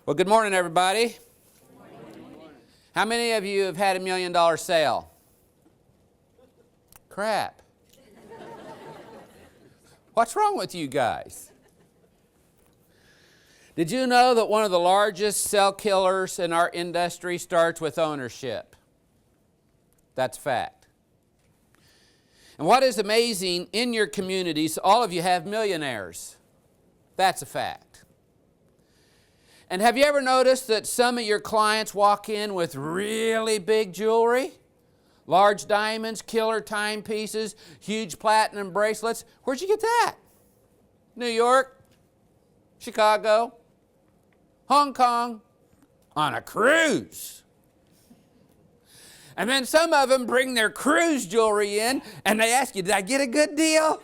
Well, good morning, everybody. How many of you have had $1 million sale? Crap. What's wrong with you guys? Did you know that one of the largest sale killers in our industry starts with ownership? That's fact. And what is amazing, in your communities, all of you have millionaires. That's a fact. And have you ever noticed that some of your clients walk in with really big jewelry? Large diamonds, killer timepieces, huge platinum bracelets. Where'd you get that? New York, Chicago, Hong Kong, on a cruise. And then some of them bring their cruise jewelry in and they ask you, did I get a good deal?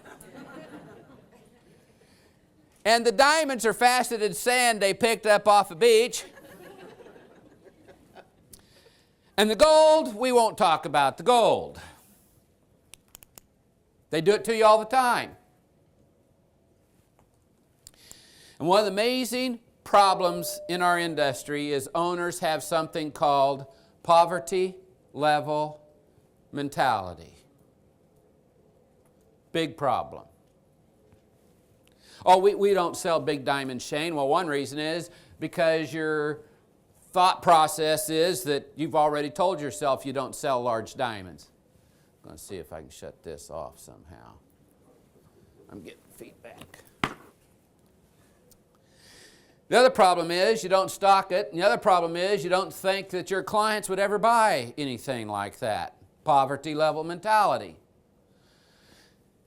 And the diamonds are faceted sand they picked up off a beach. And the gold, we won't talk about the gold. They do it to you all the time. And one of the amazing problems in our industry is owners have something called poverty level mentality. Big problem. Oh, we don't sell big diamonds, Shane. Well, one reason is because your thought process is that you've already told yourself you don't sell large diamonds. I'm going to see if I can shut this off somehow. I'm getting feedback. The other problem is you don't stock it. And the other problem is you don't think that your clients would ever buy anything like that. Poverty level mentality.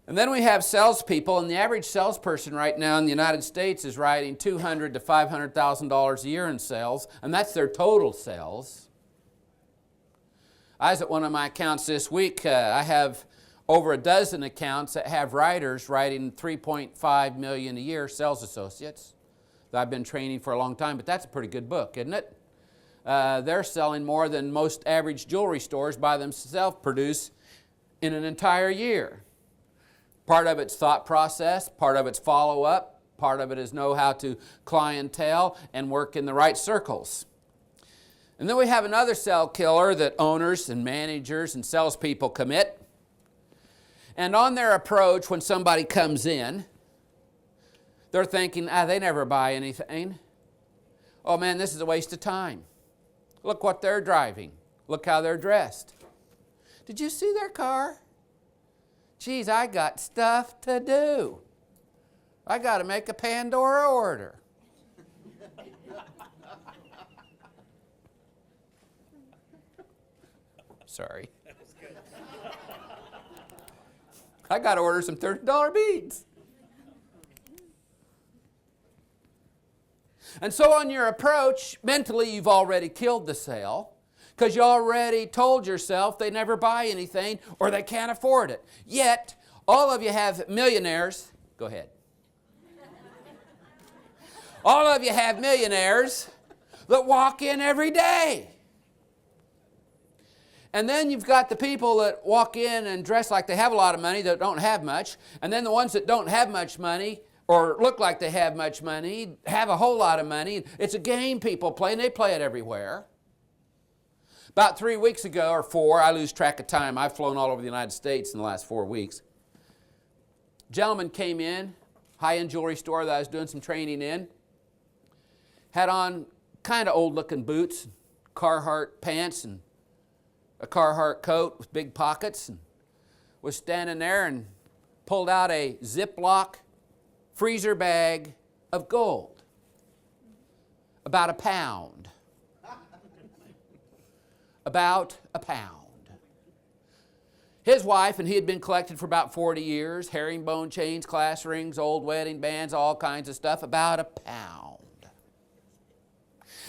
And then we have salespeople, and the average salesperson right now in the United States is writing $200,000 to $500,000 a year in sales, and that's their total sales. I was at one of my accounts this week. I have over a dozen accounts that have writers writing $3.5 million a year, sales associates, that I've been training for a long time, but that's a pretty good book, isn't it? They're selling more than most average jewelry stores by themselves produce in an entire year. Part of it's thought process, part of it's follow-up, part of it is know how to clientele and work in the right circles. And then we have another sale killer that owners and managers and salespeople commit. And on their approach, when somebody comes in, they're thinking, they never buy anything. Oh man, this is a waste of time. Look what they're driving. Look how they're dressed. Did you see their car? Geez, I got stuff to do. I got to make a Pandora order. Sorry. I got to order some $30 beads. And so on your approach, mentally you've already killed the sale. Because you already told yourself they never buy anything or they can't afford it. Yet, all of you have millionaires. Go ahead. All of you have millionaires that walk in every day. And then you've got the people that walk in and dress like they have a lot of money that don't have much. And then the ones that don't have much money or look like they have much money have a whole lot of money. It's a game people play, and they play it everywhere. About 3 weeks ago, or 4, I lose track of time. I've flown all over the United States in the last 4 weeks. A gentleman came in, high-end jewelry store that I was doing some training in. Had on kind of old-looking boots, Carhartt pants, and a Carhartt coat with big pockets. And was standing there and pulled out a Ziploc freezer bag of gold. About a pound. About a pound. His wife and he had been collecting for about 40 years, herringbone chains, class rings, old wedding bands, all kinds of stuff, about a pound.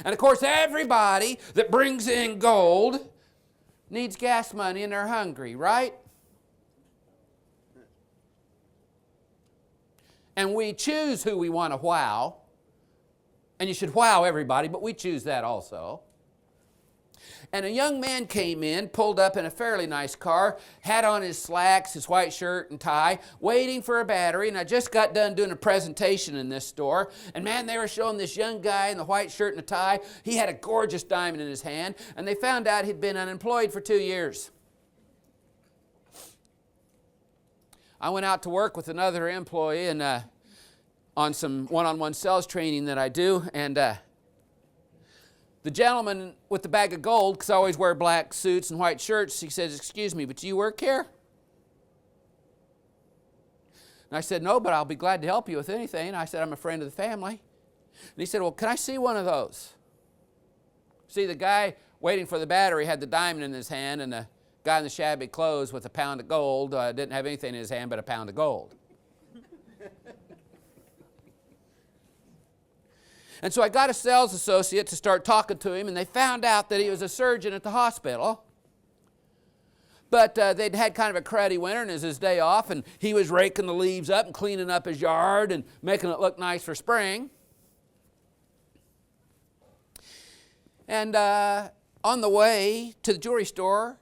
And of course everybody that brings in gold needs gas money and they're hungry, right? And we choose who we want to wow. And you should wow everybody, but we choose that also. And a young man came in, pulled up in a fairly nice car, had on his slacks, his white shirt and tie, waiting for a battery. And I just got done doing a presentation in this store. And man, they were showing this young guy in the white shirt and the tie. He had a gorgeous diamond in his hand. And they found out he'd been unemployed for 2 years. I went out to work with another employee and on some one-on-one sales training that I do. And the gentleman with the bag of gold, because I always wear black suits and white shirts, he says, "Excuse me, but do you work here?" And I said, "No, but I'll be glad to help you with anything." I said, "I'm a friend of the family." And he said, "Well, can I see one of those?" See, the guy waiting for the battery had the diamond in his hand, and the guy in the shabby clothes with a pound of gold didn't have anything in his hand but a pound of gold. And so I got a sales associate to start talking to him, and they found out that he was a surgeon at the hospital. But they'd had kind of a cruddy winter, and it was his day off, and he was raking the leaves up and cleaning up his yard and making it look nice for spring. And on the way to the jewelry store,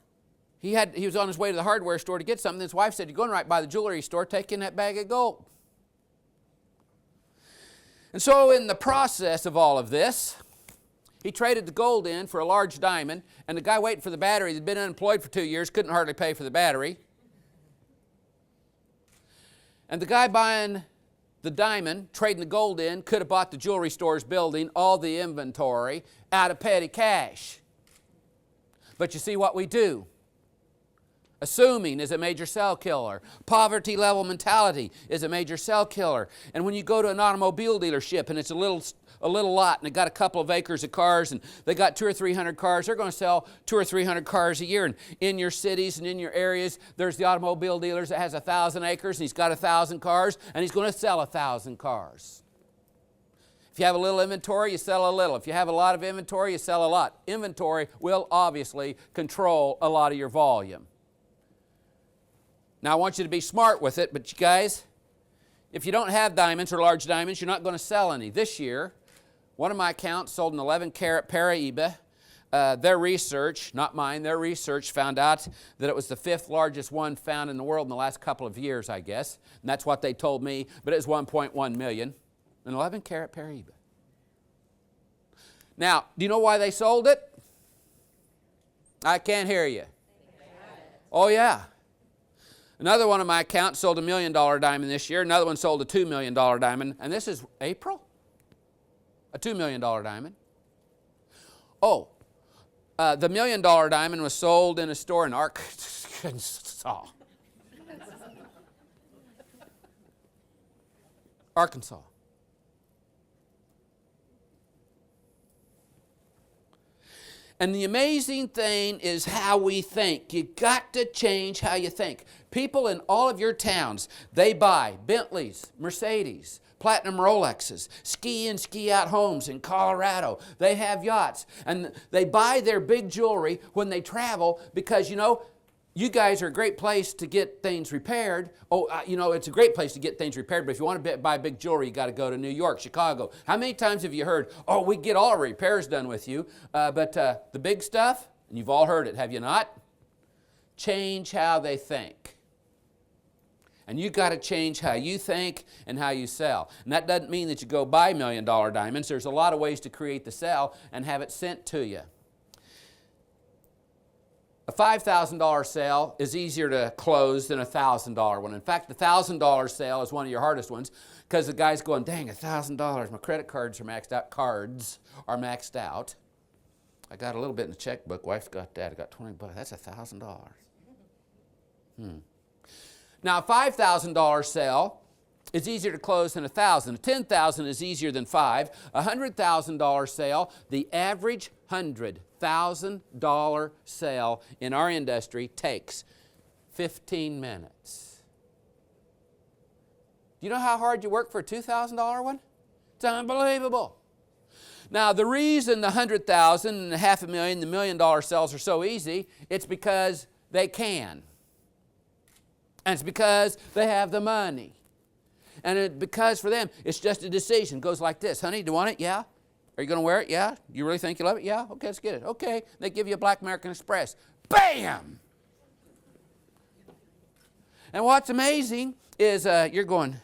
he was on his way to the hardware store to get something. His wife said, "You're going right by the jewelry store, take in that bag of gold." And so in the process of all of this, he traded the gold in for a large diamond, and the guy waiting for the battery had been unemployed for 2 years, couldn't hardly pay for the battery. And the guy buying the diamond, trading the gold in, could have bought the jewelry store's building, all the inventory, out of petty cash. But you see what we do. Assuming is a major cell killer. Poverty level mentality is a major cell killer. And when you go to an automobile dealership and it's a little lot and they got a couple of acres of cars and they got 200 or 300 cars, they're going to sell 200 or 300 cars a year. And in your cities and in your areas, there's the automobile dealers that has 1,000 acres and he's got 1,000 cars and he's going to sell 1,000 cars. If you have a little inventory, you sell a little. If you have a lot of inventory, you sell a lot. Inventory will obviously control a lot of your volume. Now, I want you to be smart with it, but you guys, if you don't have diamonds or large diamonds, you're not going to sell any. This year, one of my accounts sold an 11-carat Paraíba. Their research, not mine, their research found out that it was the 5th largest one found in the world in the last couple of years, I guess. And that's what they told me, but it was 1.1 million. An 11-carat Paraíba. Now, do you know why they sold it? I can't hear you. Oh, yeah. Another one of my accounts sold $1 million diamond this year. Another one sold a $2 million diamond. And this is April? A $2 million diamond. Oh, the $1 million diamond was sold in a store in Arkansas. Arkansas. And the amazing thing is how we think. You got to change how you think. People in all of your towns, they buy Bentleys, Mercedes, platinum Rolexes, ski and ski out homes in Colorado. They have yachts. And they buy their big jewelry when they travel because, you know, you guys are a great place to get things repaired. It's a great place to get things repaired, but if you want to buy big jewelry, you got to go to New York, Chicago. How many times have you heard, "Oh, we get all our repairs done with you," but the big stuff, and you've all heard it, have you not? Change how they think. And you got to change how you think and how you sell. And that doesn't mean that you go buy $1 million diamonds. There's a lot of ways to create the sale and have it sent to you. A $5,000 sale is easier to close than a $1,000 one. In fact, the $1,000 sale is one of your hardest ones because the guy's going, "Dang, $1,000. My credit cards are maxed out. Cards are maxed out. I got a little bit in the checkbook. Wife's got that. I got $20. That's $1,000. Now, a $5,000 sale is easier to close than $1,000. A $10,000 is easier than $5,000. A $100,000 sale, the average $100,000 sale in our industry takes 15 minutes. Do you know how hard you work for a $2,000 one? It's unbelievable. Now, the reason the $100,000 and the $500,000, the $1 million sales are so easy, it's because they can. And it's because they have the money. And because for them, it's just a decision. It goes like this: "Honey, do you want it?" "Yeah." Are you going to wear it? Yeah. You really think you love it? Yeah. Okay, let's get it. Okay. They give you a black American Express. Bam! And what's amazing is you're going,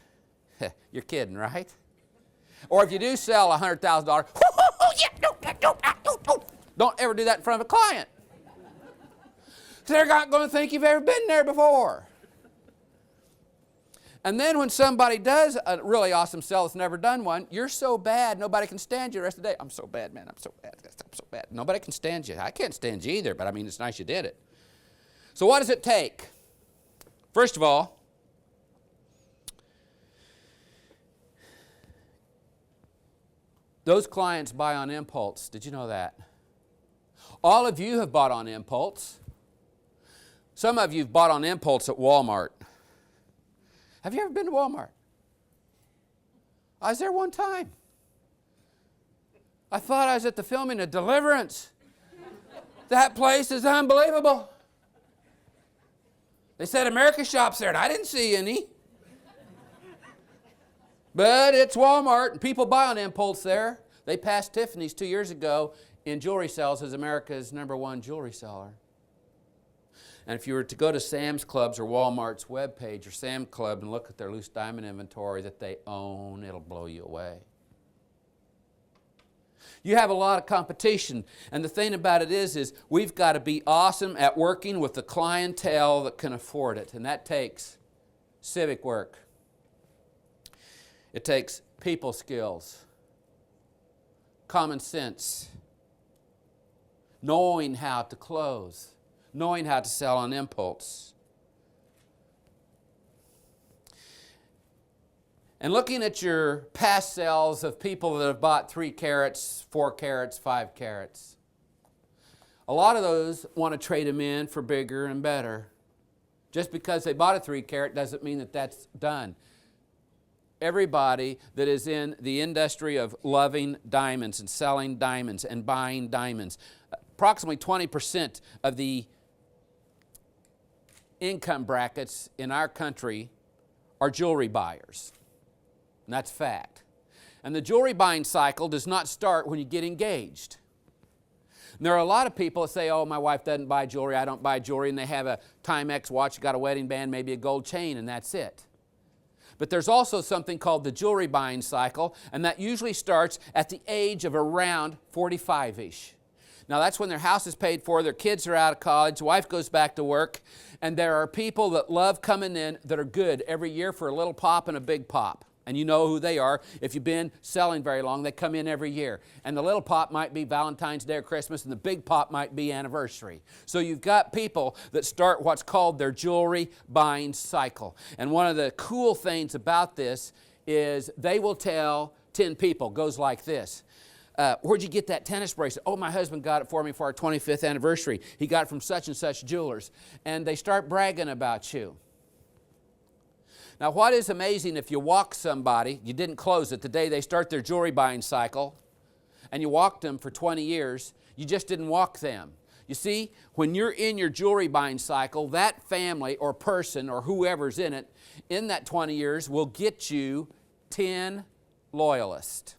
you're kidding, right? Or if you do sell $100,000, don't ever do that in front of a client. They're not going to think you've ever been there before. And then when somebody does a really awesome sell that's never done one, you're so bad, nobody can stand you the rest of the day. I'm so bad, man. I'm so bad. I'm so bad. Nobody can stand you. I can't stand you either, but I mean, it's nice you did it. So what does it take? First of all, those clients buy on impulse. Did you know that? All of you have bought on impulse. Some of you have bought on impulse at Walmart. Have you ever been to Walmart? I was there one time. I thought I was at the filming of Deliverance. That place is unbelievable. They said America shops there, and I didn't see any. But it's Walmart, and people buy on impulse there. They passed Tiffany's 2 years ago in jewelry sales as America's #1 jewelry seller. And if you were to go to Sam's Club's or Walmart's webpage or Sam's Club and look at their loose diamond inventory that they own, it'll blow you away. You have a lot of competition, and the thing about it is we've got to be awesome at working with the clientele that can afford it, and that takes civic work. It takes people skills, common sense, knowing how to close, knowing how to sell on impulse. And looking at your past sales of people that have bought 3 carats, 4 carats, 5 carats. A lot of those want to trade them in for bigger and better. Just because they bought a 3 carat doesn't mean that that's done. Everybody that is in the industry of loving diamonds and selling diamonds and buying diamonds, approximately 20% of the income brackets in our country are jewelry buyers. And that's fact. And the jewelry buying cycle does not start when you get engaged. And there are a lot of people that say, oh, my wife doesn't buy jewelry, I don't buy jewelry, and they have a Timex watch, got a wedding band, maybe a gold chain, and that's it. But there's also something called the jewelry buying cycle, and that usually starts at the age of around 45-ish. Now that's when their house is paid for, their kids are out of college, wife goes back to work, and there are people that love coming in that are good every year for a little pop and a big pop. And you know who they are. If you've been selling very long, they come in every year. And the little pop might be Valentine's Day or Christmas, and the big pop might be anniversary. So you've got people that start what's called their jewelry buying cycle. And one of the cool things about this is they will tell 10 people, goes like this. Where'd you get that tennis bracelet? Oh, my husband got it for me for our 25th anniversary. He got it from such and such jewelers. And they start bragging about you. Now, what is amazing, if you walk somebody, you didn't close it the day they start their jewelry buying cycle, and you walked them for 20 years, you just didn't walk them. You see, when you're in your jewelry buying cycle, that family or person or whoever's in it, in that 20 years, will get you 10 loyalists.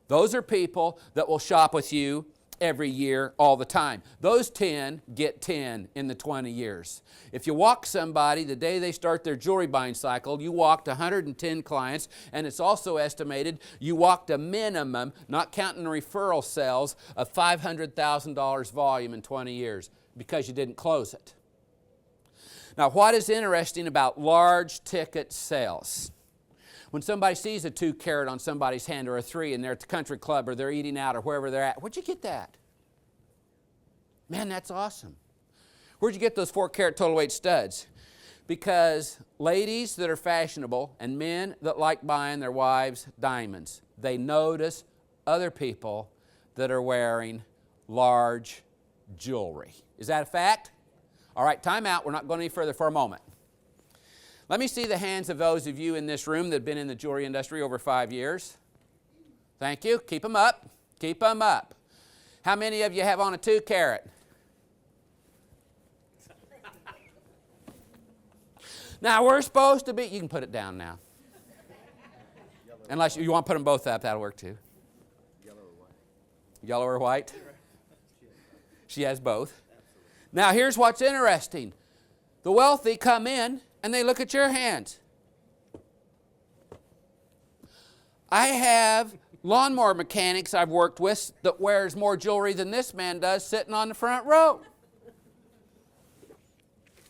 Those are people that will shop with you every year, all the time. Those 10 get 10 in the 20 years. If you walk somebody the day they start their jewelry buying cycle, you walked 110 clients, and it's also estimated you walked a minimum, not counting referral sales, of $500,000 volume in 20 years because you didn't close it. Now, what is interesting about large ticket sales? When somebody sees a 2 carat on somebody's hand or a 3 and they're at the country club or they're eating out or wherever they're at, where'd you get that? Man, that's awesome. Where'd you get those 4 carat total weight studs? Because ladies that are fashionable and men that like buying their wives diamonds, they notice other people that are wearing large jewelry. Is that a fact? All right, time out. We're not going any further for a moment. Let me see the hands of those of you in this room that have been in the jewelry industry over 5 years. Thank you. Keep them up. Keep them up. How many of you have on a 2 carat? Now, we're supposed to be, you can put it down now. Unless you want to put them both up, that'll work too. Yellow or Yellow or white? She has both. Now here's what's interesting. The wealthy come in and they look at your hands. I have lawnmower mechanics I've worked with that wears more jewelry than this man does sitting on the front row.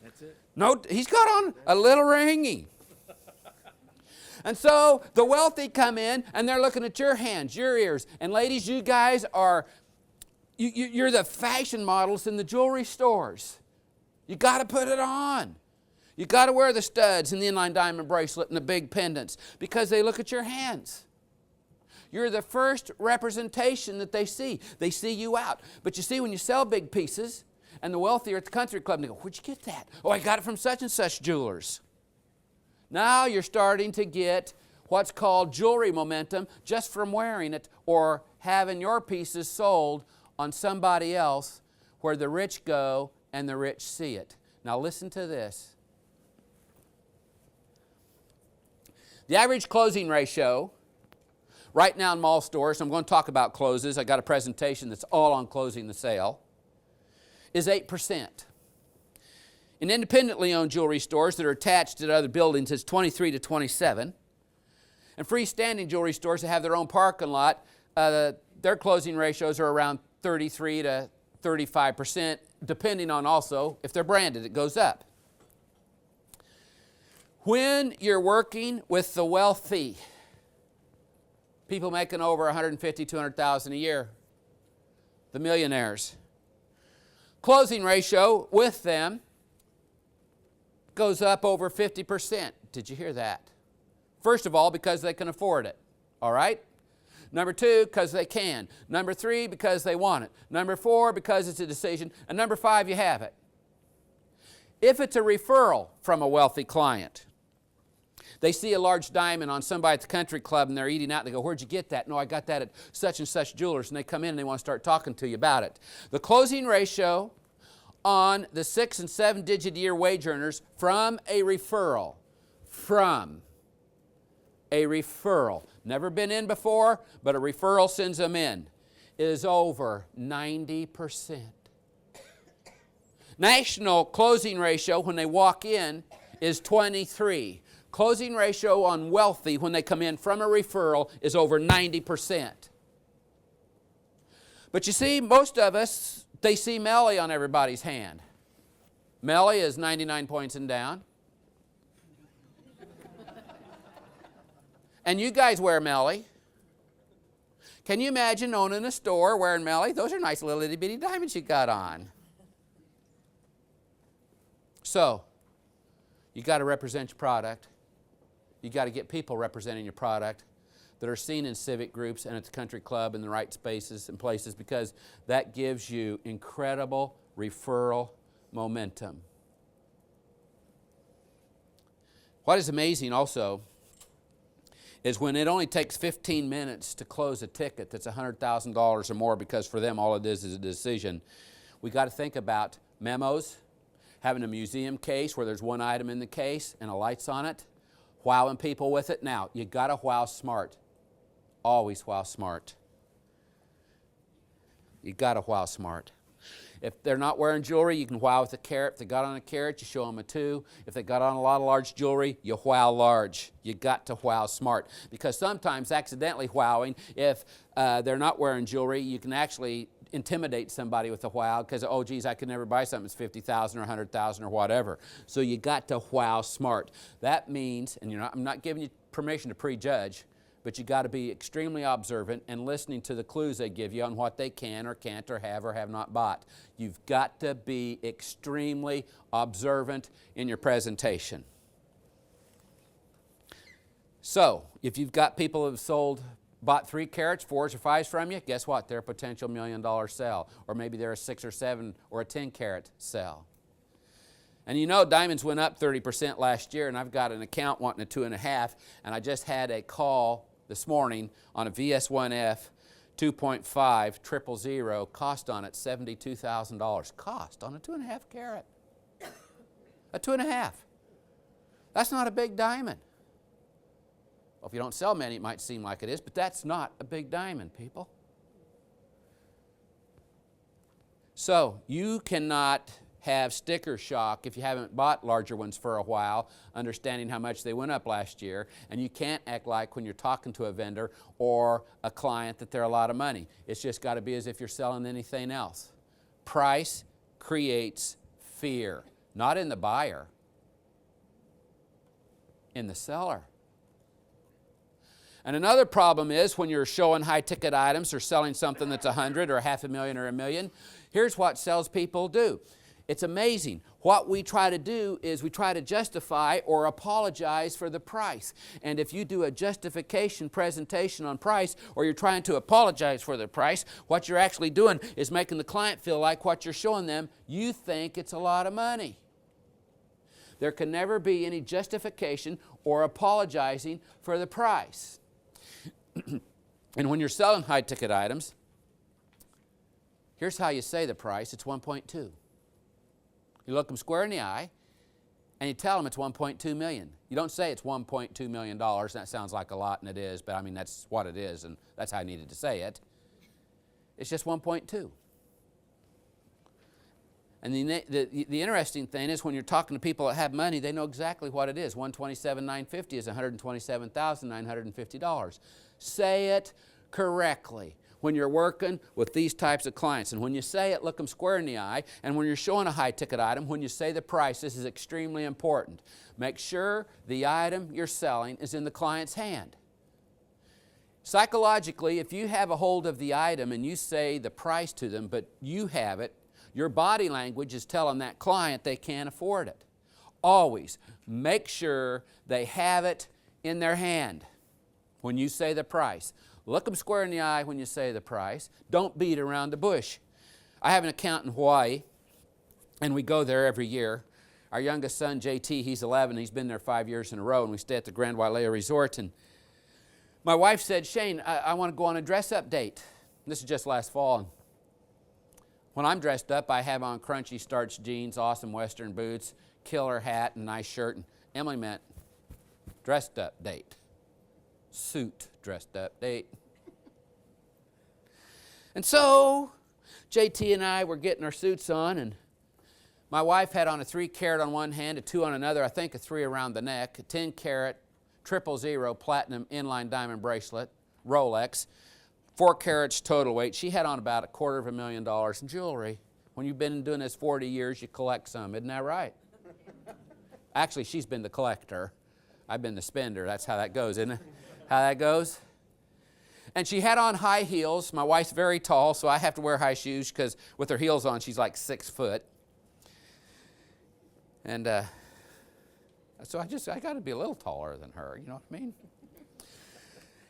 That's it. No, he's got on a little ringy. And so the wealthy come in and they're looking at your hands, your ears. And ladies, you guys are, you're the fashion models in the jewelry stores. You got to put it on. You got to wear the studs and the inline diamond bracelet and the big pendants because they look at your hands. You're the first representation that they see. They see you out. But you see, when you sell big pieces, and the wealthy are at the country club, and they go, where'd you get that? Oh, I got it from such and such jewelers. Now you're starting to get what's called jewelry momentum just from wearing it or having your pieces sold on somebody else where the rich go and the rich see it. Now listen to this. The average closing ratio right now in mall stores, I'm going to talk about closes. I got a presentation that's all on closing the sale, is 8%. In independently owned jewelry stores that are attached to other buildings, it's 23 to 27. And freestanding jewelry stores that have their own parking lot, their closing ratios are around 33 to 35%, depending on also if they're branded, it goes up. When you're working with the wealthy, people making over 150, 200,000 a year, the millionaires, closing ratio with them goes up over 50%. Did you hear that? First of all, because they can afford it. All right? Number two, because they can. Number three, because they want it. Number four, because it's a decision. And number five, you have it. If it's a referral from a wealthy client, they see a large diamond on somebody at the country club and they're eating out. They go, where'd you get that? No, I got that at such and such jewelers. And they come in and they want to start talking to you about it. The closing ratio on the 6- and 7-digit year wage earners from a referral, never been in before, but a referral sends them in, is over 90%. National closing ratio when they walk in is 23. Closing ratio on wealthy when they come in from a referral is over 90%. But you see, most of us, they see Melly on everybody's hand. Melly is 99 points and down. And you guys wear Melly. Can you imagine owning a store wearing Melly? Those are nice little itty bitty diamonds you got on. So, you got to represent your product. You got to get people representing your product that are seen in civic groups and at the country club in the right spaces and places, because that gives you incredible referral momentum. What is amazing also is when it only takes 15 minutes to close a ticket that's $100,000 or more, because for them all it is a decision. We got to think about memos, having a museum case where there's one item in the case and a light's on it, wowing people with it. Now, you got to wow smart. Always wow smart. You got to wow smart. If they're not wearing jewelry, you can wow with a carat. If they got on a carat, you show them a 2. If they got on a lot of large jewelry, you wow large. You got to wow smart. Because sometimes accidentally wowing, if they're not wearing jewelry, you can actually intimidate somebody with a wow because, oh, geez, I could never buy something that's 50,000 or 100,000 or whatever. So you got to wow smart. That means, and I'm not giving you permission to prejudge, but you got to be extremely observant and listening to the clues they give you on what they can or can't or have not bought. You've got to be extremely observant in your presentation. So, if you've got people who have bought 3 carats, 4s or 5s from you, guess what? They're a potential $1 million sell. Or maybe they're a 6 or 7 or a 10 carat sell. And you know, diamonds went up 30% last year, and I've got an account wanting a 2.5, and I just had a call this morning on a VS1F 2.5 000, cost on it $72,000. Cost on a 2.5 carat. A 2.5. That's not a big diamond. Well, if you don't sell many, it might seem like it is, but that's not a big diamond, people. So you cannot have sticker shock if you haven't bought larger ones for a while, understanding how much they went up last year, and you can't act like when you're talking to a vendor or a client that they're a lot of money. It's just got to be as if you're selling anything else. Price creates fear, not in the buyer, in the seller. And another problem is when you're showing high-ticket items or selling something that's $100,000 or $500,000 or $1 million, here's what salespeople do. It's amazing. What we try to do is we try to justify or apologize for the price. And if you do a justification presentation on price, or you're trying to apologize for the price, what you're actually doing is making the client feel like what you're showing them, you think it's a lot of money. There can never be any justification or apologizing for the price. And when you're selling high-ticket items, here's how you say the price. It's 1.2. You look them square in the eye, and you tell them it's $1.2 million. You don't say it's $1.2 million. That sounds like a lot, and it is, but I mean, that's what it is, and that's how I needed to say it. It's just 1.2. And the interesting thing is when you're talking to people that have money, they know exactly what it is. $127,950 is $127,950. Say it correctly when you're working with these types of clients. And when you say it, look them square in the eye. And when you're showing a high-ticket item, when you say the price, this is extremely important. Make sure the item you're selling is in the client's hand. Psychologically, if you have a hold of the item and you say the price to them, but you have it, your body language is telling that client they can't afford it. Always make sure they have it in their hand when you say the price. Look them square in the eye when you say the price. Don't beat around the bush. I have an account in Hawaii, and we go there every year. Our youngest son, JT, he's 11. He's been there 5 years in a row, and we stay at the Grand Wailea Resort. And my wife said, Shane, I want to go on a dress-up date. This is just last fall. When I'm dressed up, I have on crunchy starched jeans, awesome Western boots, killer hat, and nice shirt. And Emily meant dressed-up date. Suit dressed-up date. And so JT and I were getting our suits on, and my wife had on a 3-carat on one hand, a 2 on another, I think a 3 around the neck, a 10-carat 000 platinum inline diamond bracelet, Rolex, 4 carats total weight. She had on about $250,000 in jewelry. When you've been doing this 40 years, you collect some. Isn't that right? Actually, she's been the collector. I've been the spender. That's how that goes, isn't it? How that goes? And she had on high heels. My wife's very tall, so I have to wear high shoes because with her heels on, she's like 6 foot. And so I got to be a little taller than her, you know what I mean?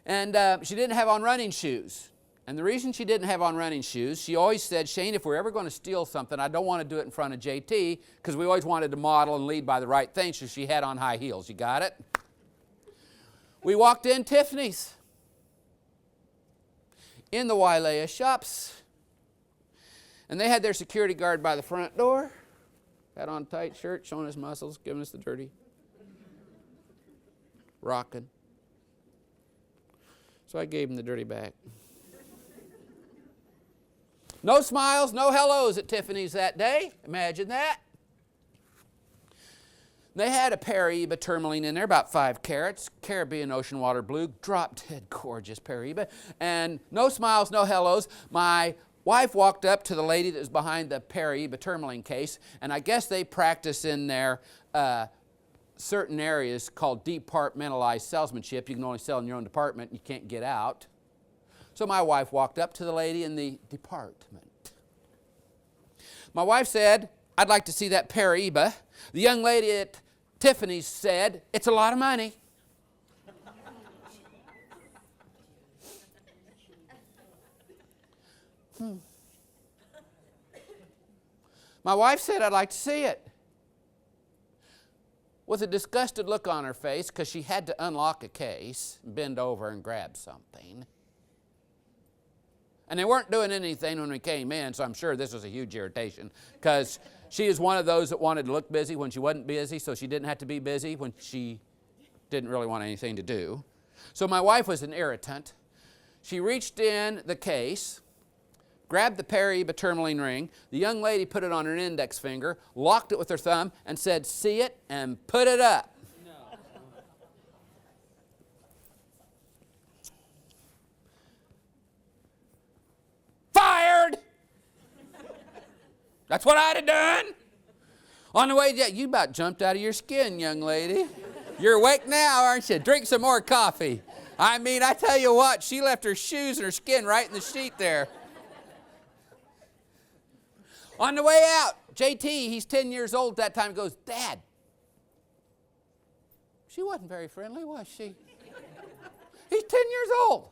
And she didn't have on running shoes. And the reason she didn't have on running shoes, she always said, Shane, if we're ever going to steal something, I don't want to do it in front of JT, because we always wanted to model and lead by the right thing, so she had on high heels. You got it? We walked in Tiffany's, in the Wailea shops, and they had their security guard by the front door, had on a tight shirt, showing his muscles, giving us the dirty, rocking. So I gave him the dirty back. No smiles, no hellos at Tiffany's that day. Imagine that. They had a Paraíba tourmaline in there, about 5 carats, Caribbean ocean water blue, drop-dead gorgeous Paraíba, and no smiles, no hellos. My wife walked up to the lady that was behind the Paraíba tourmaline case, and I guess they practice in their certain areas called departmentalized salesmanship. You can only sell in your own department, you can't get out. So my wife walked up to the lady in the department. My wife said, I'd like to see that Paraíba. The young lady at Tiffany's said, it's a lot of money. My wife said, I'd like to see it. With a disgusted look on her face, because she had to unlock a case, bend over and grab something. And they weren't doing anything when we came in, so I'm sure this was a huge irritation, because she is one of those that wanted to look busy when she wasn't busy, so she didn't have to be busy when she didn't really want anything to do. So my wife was an irritant. She reached in the case, grabbed the Paraíba tourmaline ring. The young lady put it on her index finger, locked it with her thumb, and said, "See it," and put it up. Fired! That's what I'd have done. On the way, you about jumped out of your skin, young lady. You're awake now, aren't you? Drink some more coffee. I mean, I tell you what, she left her shoes and her skin right in the sheet there. On the way out, JT, he's 10 years old at that time, goes, "Dad, she wasn't very friendly, was she?" He's 10 years old.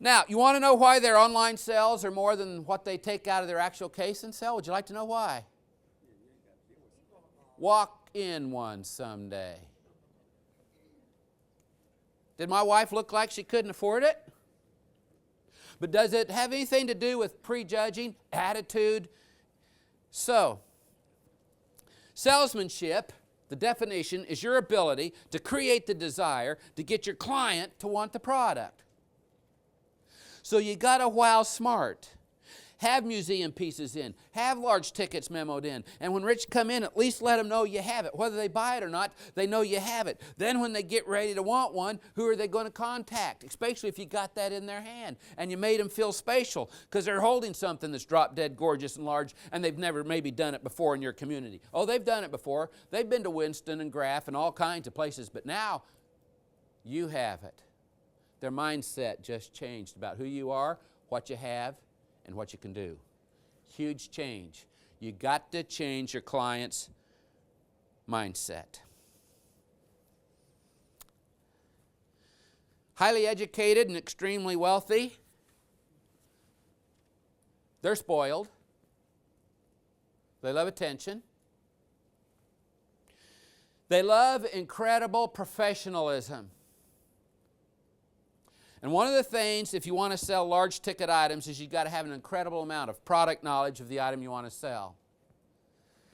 Now, you want to know why their online sales are more than what they take out of their actual case and sell? Would you like to know why? Walk in one someday. Did my wife look like she couldn't afford it? But does it have anything to do with prejudging, attitude? So, salesmanship, the definition, is your ability to create the desire to get your client to want the product. So you got to wow smart. Have museum pieces in. Have large tickets memoed in. And when rich come in, at least let them know you have it. Whether they buy it or not, they know you have it. Then when they get ready to want one, who are they going to contact? Especially if you got that in their hand and you made them feel special because they're holding something that's drop dead gorgeous and large and they've never maybe done it before in your community. Oh, they've done it before. They've been to Winston and Graff and all kinds of places, but now you have it. Their mindset just changed about who you are, what you have, and what you can do. Huge change. You got to change your client's mindset. Highly educated and extremely wealthy, they're spoiled. They love attention. They love incredible professionalism. And one of the things, if you want to sell large ticket items, is you've got to have an incredible amount of product knowledge of the item you want to sell.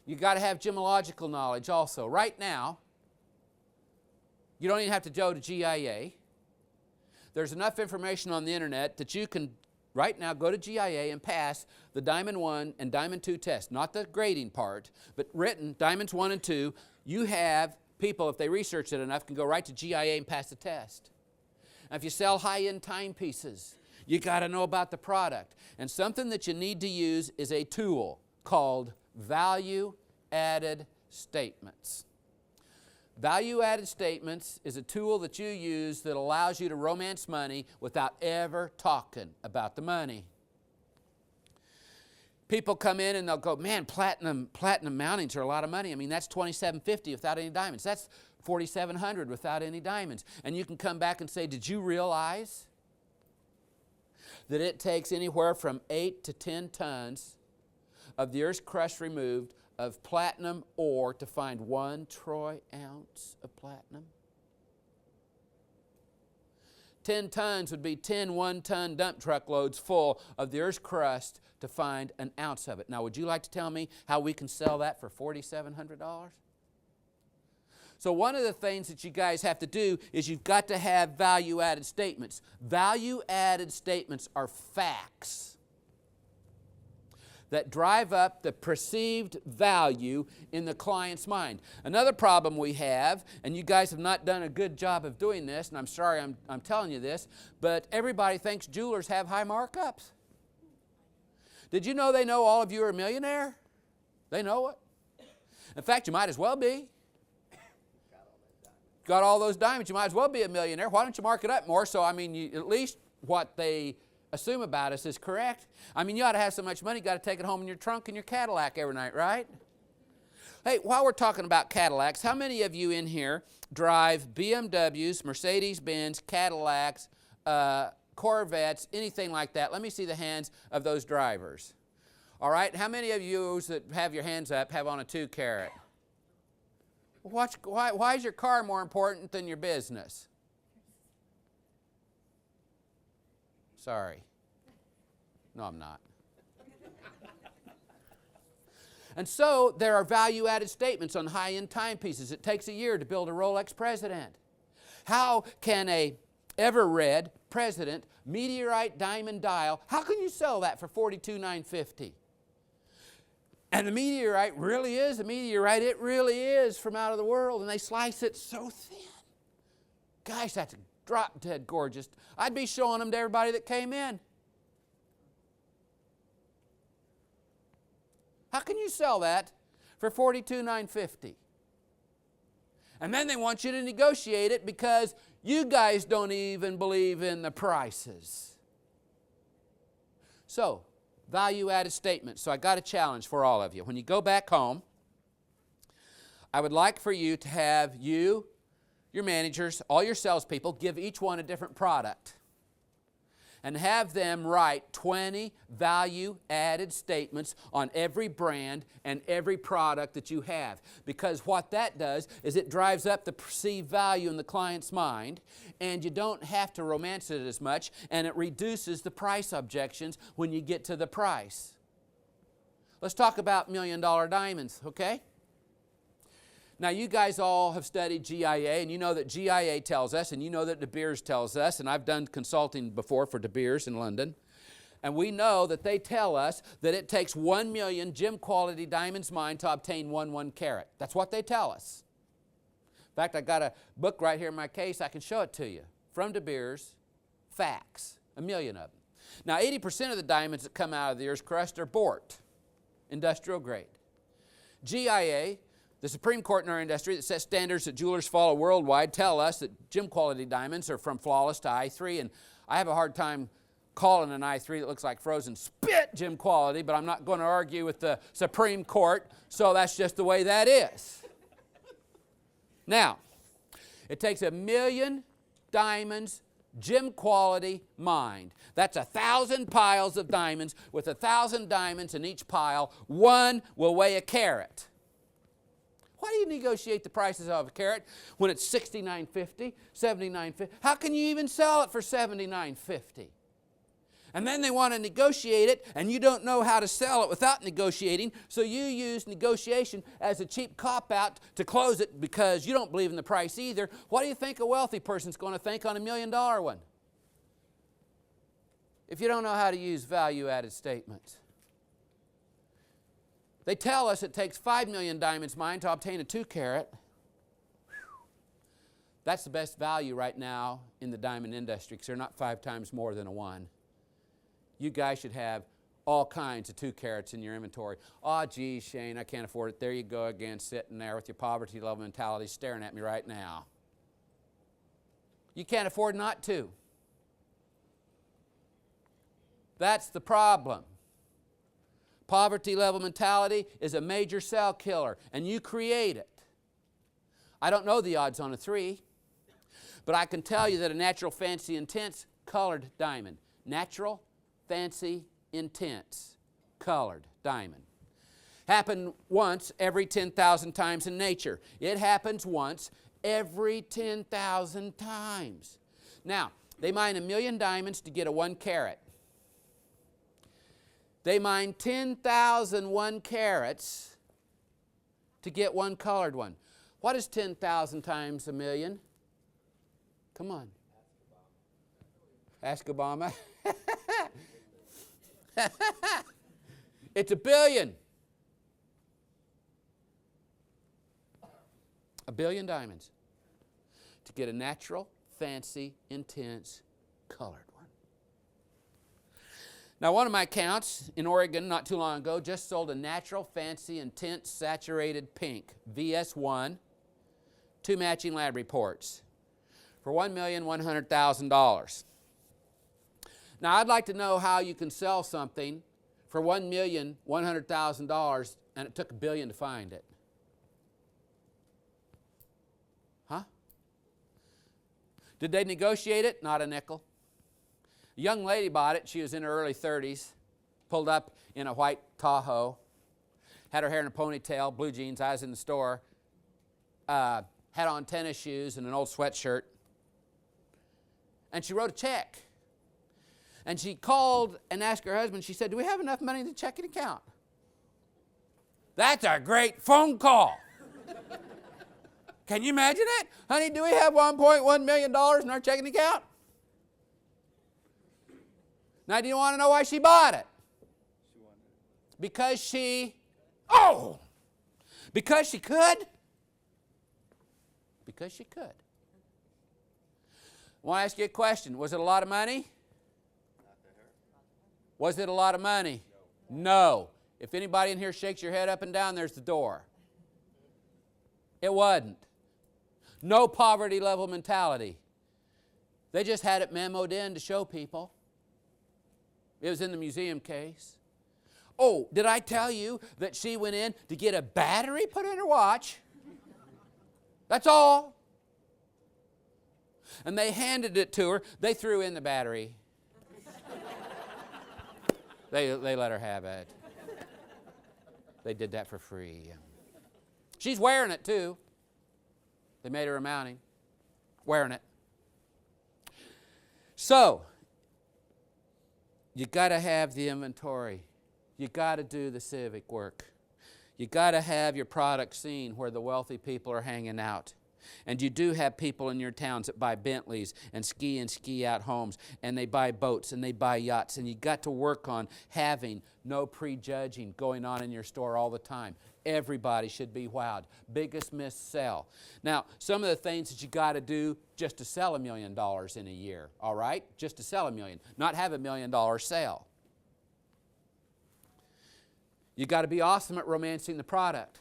You've got to have gemological knowledge also. Right now, you don't even have to go to GIA. There's enough information on the internet that you can, right now, go to GIA and pass the Diamond 1 and Diamond 2 test. Not the grading part, but written, Diamonds 1 and 2. You have people, if they research it enough, can go right to GIA and pass the test. Now, if you sell high-end timepieces, you got to know about the product. And something that you need to use is a tool called value-added statements. Value-added statements is a tool that you use that allows you to romance money without ever talking about the money. People come in and they'll go, "Man, platinum mountings are a lot of money. I mean, that's $2,750 without any diamonds. That's $4,700 without any diamonds." And you can come back and say, "Did you realize that it takes anywhere from 8 to 10 tons of the earth's crust removed of platinum ore to find 1 troy ounce of platinum?" 10 tons would be 10 one-ton dump truck loads full of the earth's crust to find an ounce of it. Now, would you like to tell me how we can sell that for $4,700? So one of the things that you guys have to do is you've got to have value-added statements. Value-added statements are facts that drive up the perceived value in the client's mind. Another problem we have, and you guys have not done a good job of doing this, and I'm sorry I'm telling you this, but everybody thinks jewelers have high markups. Did you know they know all of you are a millionaire? They know it. In fact, you might as well be. Got all those diamonds, you might as well be a millionaire. Why don't you mark it up more so, I mean, at least what they assume about us is correct? I mean, you ought to have so much money, you got to take it home in your trunk in your Cadillac every night, right? Hey, while we're talking about Cadillacs, how many of you in here drive BMWs, Mercedes-Benz, Cadillacs, Corvettes, anything like that? Let me see the hands of those drivers. All right, how many of you that have your hands up have on a 2-carat? Why is your car more important than your business? Sorry. No, I'm not. And so there are value-added statements on high-end timepieces. It takes a year to build a Rolex President. How can a ever read President Meteorite Diamond Dial. How can you sell that for $42,950? And the meteorite really is a meteorite. It really is from out of the world. And they slice it so thin. Gosh, that's drop dead gorgeous. I'd be showing them to everybody that came in. How can you sell that for $42,950? And then they want you to negotiate it because you guys don't even believe in the prices. So, value-added statements. So I got a challenge for all of you. When you go back home, I would like for you to have your managers, all your salespeople, give each one a different product. And have them write 20 value-added statements on every brand and every product that you have. Because what that does is it drives up the perceived value in the client's mind, and you don't have to romance it as much, and it reduces the price objections when you get to the price. Let's talk about $1 million diamonds, okay? Now, you guys all have studied GIA, and you know that GIA tells us, and you know that De Beers tells us, and I've done consulting before for De Beers in London, and we know that they tell us that it takes 1 million gem quality diamonds mined to obtain 1 carat. That's what they tell us. In fact, I got a book right here in my case. I can show it to you. From De Beers, facts, 1 million of them. Now, 80% of the diamonds that come out of the earth's crust are Bort, industrial grade. GIA, the Supreme Court in our industry that sets standards that jewelers follow worldwide, tell us that gem quality diamonds are from flawless to I3, and I have a hard time calling an I3 that looks like frozen spit gem quality, but I'm not going to argue with the Supreme Court, so that's just the way that is. Now, it takes 1 million diamonds, gem quality mined. That's 1,000 piles of diamonds with 1,000 diamonds in each pile. One will weigh a carat. Why do you negotiate the prices of a carat when it's $69.50, $79.50? How can you even sell it for $79.50? And then they want to negotiate it, and you don't know how to sell it without negotiating, so you use negotiation as a cheap cop-out to close it because you don't believe in the price either. What do you think a wealthy person's going to think on $1 million one? If you don't know how to use value-added statements. They tell us it takes 5 million diamonds mined to obtain a 2 carat. That's the best value right now in the diamond industry because they're not 5 times more than a 1. You guys should have all kinds of 2 carats in your inventory. Oh, geez, Shane, I can't afford it. There you go again, sitting there with your poverty level mentality staring at me right now. You can't afford not to. That's the problem. Poverty level mentality is a major cell killer, and you create it. I don't know the odds on a 3, but I can tell you that a natural, fancy, intense, colored diamond. Natural, fancy, intense, colored diamond. Happen once every 10,000 times in nature. It happens once every 10,000 times. Now, they mine 1 million diamonds to get a 1 carat. They mine 10,000 1 carats to get 1 colored one. What is 10,000 times 1 million? Come on. Ask Obama. It's 1 billion. 1 billion diamonds to get a natural, fancy, intense, colored one. Now, one of my accounts in Oregon not too long ago just sold a natural, fancy, intense, saturated pink, VS1, 2 matching lab reports for $1,100,000. Now, I'd like to know how you can sell something for $1,100,000 and it took $1 billion to find it. Huh? Did they negotiate it? Not a nickel. A young lady bought it. She was in her early 30s, pulled up in a white Tahoe, had her hair in a ponytail, blue jeans. I was in the store, had on tennis shoes and an old sweatshirt. And she wrote a check. And she called and asked her husband, she said, "Do we have enough money in the checking account?" That's a great phone call. Can you imagine that? Honey, do we have $1.1 million in our checking account? Now, do you want to know why she bought it? Because she could? Because she could. I want to ask you a question. Was it a lot of money? Not to her. Was it a lot of money? No. If anybody in here shakes your head up and down, there's the door. It wasn't. No poverty level mentality. They just had it memoed in to show people. It was in the museum case. Oh, did I tell you that she went in to get a battery put in her watch? That's all. And they handed it to her. They threw in the battery. They let her have it. They did that for free. She's wearing it too. They made her a mounting. Wearing it. So, you got to have the inventory. You got to do the civic work. You got to have your product seen where the wealthy people are hanging out. And you do have people in your towns that buy Bentleys and ski out homes, and they buy boats and they buy yachts, and you got to work on having no prejudging going on in your store all the time. Everybody should be wowed. Biggest missed sell. Now, some of the things that you got to do just to sell $1 million in a year, all right? Just to sell $1 million, not have $1 million sale. You got to be awesome at romancing the product.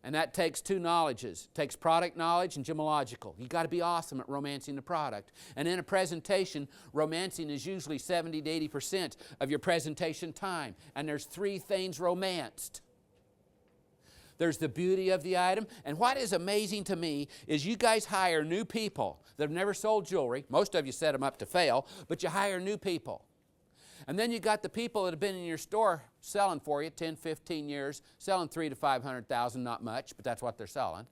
And that takes two knowledges. It takes product knowledge and gemological. You've got to be awesome at romancing the product. And in a presentation, romancing is usually 70 to 80% of your presentation time. And there's three things romanced. There's the beauty of the item. And what is amazing to me is you guys hire new people that have never sold jewelry. Most of you set them up to fail, but you hire new people. And then you got the people that have been in your store selling for you 10, 15 years, selling $300,000 to $500,000, not much, but that's what they're selling.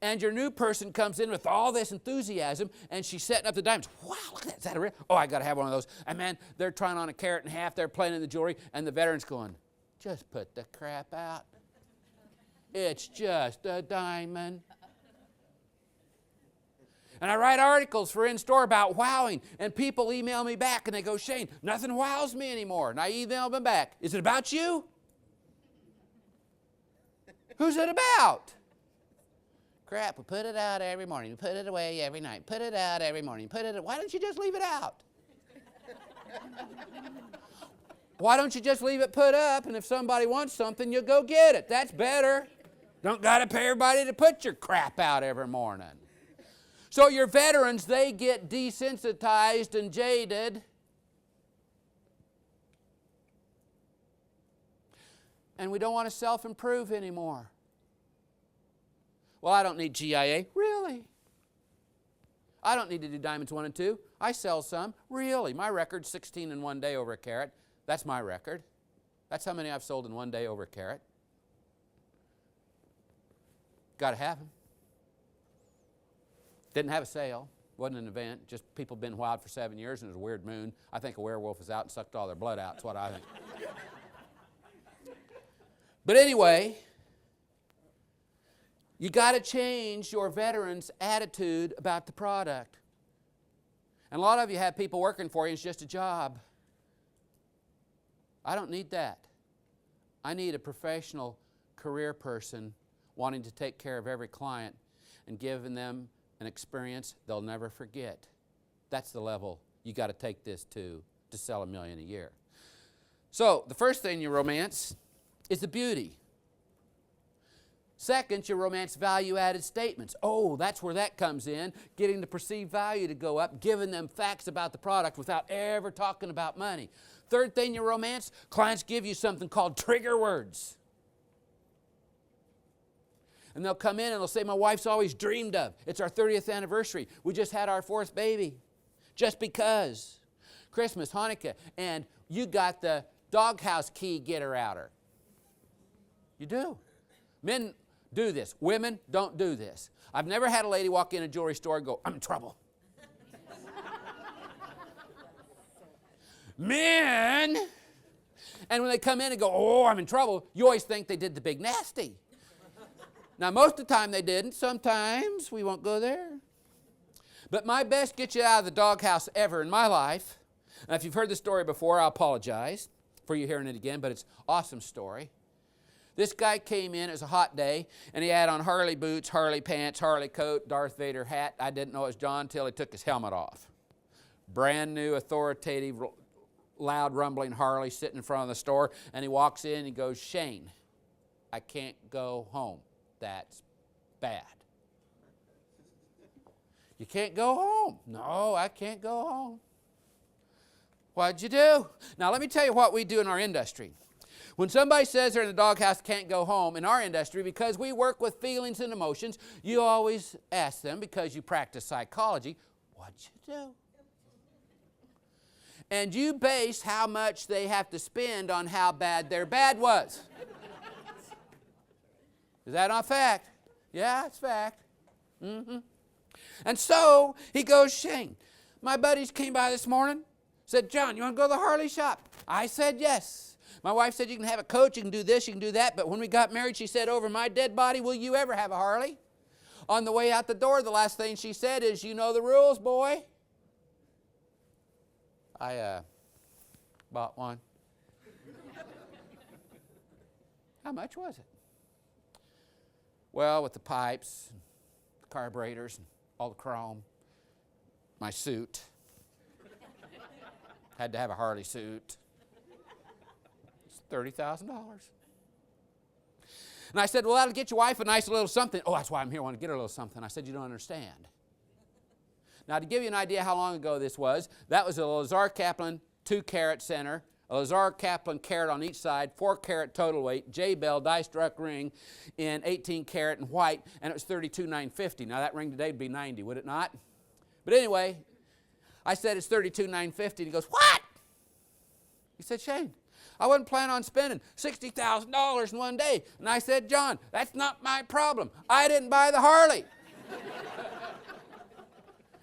And your new person comes in with all this enthusiasm, and she's setting up the diamonds. Wow, look at that. Is that a real? Oh, I got to have one of those. And man, they're trying on a carat and a half. They're playing in the jewelry, and the veteran's going, just put the crap out. It's just a diamond. And I write articles for in-store about wowing, and people email me back, and they go, Shane, nothing wows me anymore. And I email them back. Is it about you? Who's it about? Crap, we put it out every morning. We put it away every night. Put it out every morning. Why don't you just leave it out? Why don't you just leave it put up, and if somebody wants something, you'll go get it. That's better. Don't got to pay everybody to put your crap out every morning. So your veterans, they get desensitized and jaded. And we don't want to self-improve anymore. Well, I don't need GIA. Really? I don't need to do diamonds 1 and 2. I sell some. Really? My record's 16 in 1 day over a carat. That's my record. That's how many I've sold in 1 day over a carat. Got to have them. Didn't have a sale. Wasn't an event. Just people been wild for 7 years, and it was a weird moon. I think a werewolf was out and sucked all their blood out. That's what I think. But anyway, you got to change your veterans' attitude about the product. And a lot of you have people working for you. It's just a job. I don't need that. I need a professional career person wanting to take care of every client and giving them an experience they'll never forget. That's the level you got to take this to sell $1 million a year. So the first thing you romance is the beauty. Second, you romance value-added statements. Oh, that's where that comes in, getting the perceived value to go up, giving them facts about the product without ever talking about money. Third thing you romance, clients give you something called trigger words. And they'll come in and they'll say, my wife's always dreamed of. It's our 30th anniversary. We just had our 4th baby. Just because. Christmas, Hanukkah, and you got the doghouse key getter outer. You do. Men do this. Women don't do this. I've never had a lady walk in a jewelry store and go, I'm in trouble. Men, and when they come in and go, oh, I'm in trouble, you always think they did the big nasty. Now, most of the time they didn't. Sometimes we won't go there. But my best get you out of the doghouse ever in my life. And if you've heard the story before, I apologize for you hearing it again, but it's an awesome story. This guy came in, it was a hot day, and he had on Harley boots, Harley pants, Harley coat, Darth Vader hat. I didn't know it was John until he took his helmet off. Brand new, authoritative, loud, rumbling Harley sitting in front of the store, and he walks in and he goes, "Shane, I can't go home. That's bad." "You can't go home." "No, I can't go home." "What'd you do?" Now, let me tell you what we do in our industry. When somebody says they're in the doghouse, can't go home, in our industry, because we work with feelings and emotions, you always ask them, because you practice psychology, "What'd you do?" And you base how much they have to spend on how bad their bad was. Is that not fact? Yeah, it's fact. Mm-hmm. And so he goes, "Shane, my buddies came by this morning, said, 'John, you want to go to the Harley shop?' I said, 'Yes.' My wife said, 'You can have a coach, you can do this, you can do that.' But when we got married, she said, 'Over my dead body, will you ever have a Harley?' On the way out the door, the last thing she said is, 'You know the rules, boy.' I bought one." "How much was it?" "Well, with the pipes, the carburetors, and all the chrome, my suit. Had to have a Harley suit. It's $30,000. And I said, "Well, that'll get your wife a nice little something." "Oh, that's why I'm here. I want to get her a little something." I said, "You don't understand." Now, to give you an idea how long ago this was, that was a Lazar Kaplan 2-carat center, a Lazar Kaplan carat on each side, 4-carat total weight, J-Bell die-struck ring in 18-carat and white, and it was $32,950. Now, that ring today would be $90, would it not? But anyway, I said, "It's $32,950. And he goes, "What?" He said, "Shane, I wasn't planning on spending $60,000 in one day." And I said, "John, that's not my problem. I didn't buy the Harley."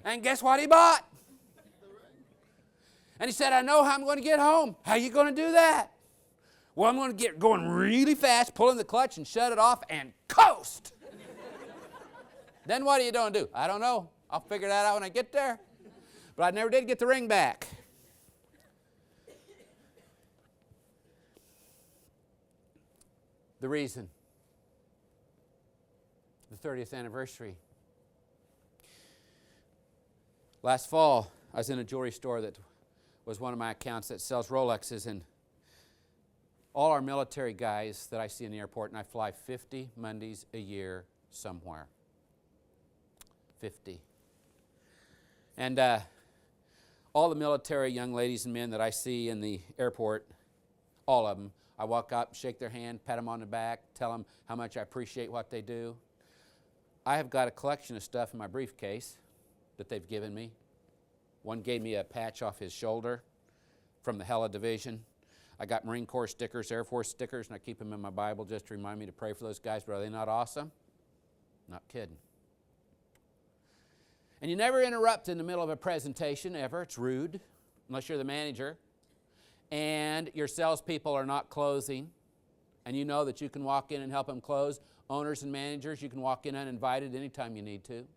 And guess what he bought? And he said, "I know how I'm going to get home." "How are you going to do that?" "Well, I'm going to get going really fast, pulling the clutch and shut it off and coast." "Then what are you going to do?" "I don't know. I'll figure that out when I get there." But I never did get the ring back. The reason. The 30th anniversary. Last fall, I was in a jewelry store that was one of my accounts that sells Rolexes, and all our military guys that I see in the airport, and I fly 50 Mondays a year somewhere. 50. And all the military young ladies and men that I see in the airport, all of them, I walk up, shake their hand, pat them on the back, tell them how much I appreciate what they do. I have got a collection of stuff in my briefcase that they've given me. One gave me a patch off his shoulder from the Hela Division. I got Marine Corps stickers, Air Force stickers, and I keep them in my Bible just to remind me to pray for those guys. But are they not awesome? Not kidding. And you never interrupt in the middle of a presentation ever. It's rude, unless you're the manager. And your salespeople are not closing, and you know that you can walk in and help them close. Owners and managers, you can walk in uninvited anytime you need to.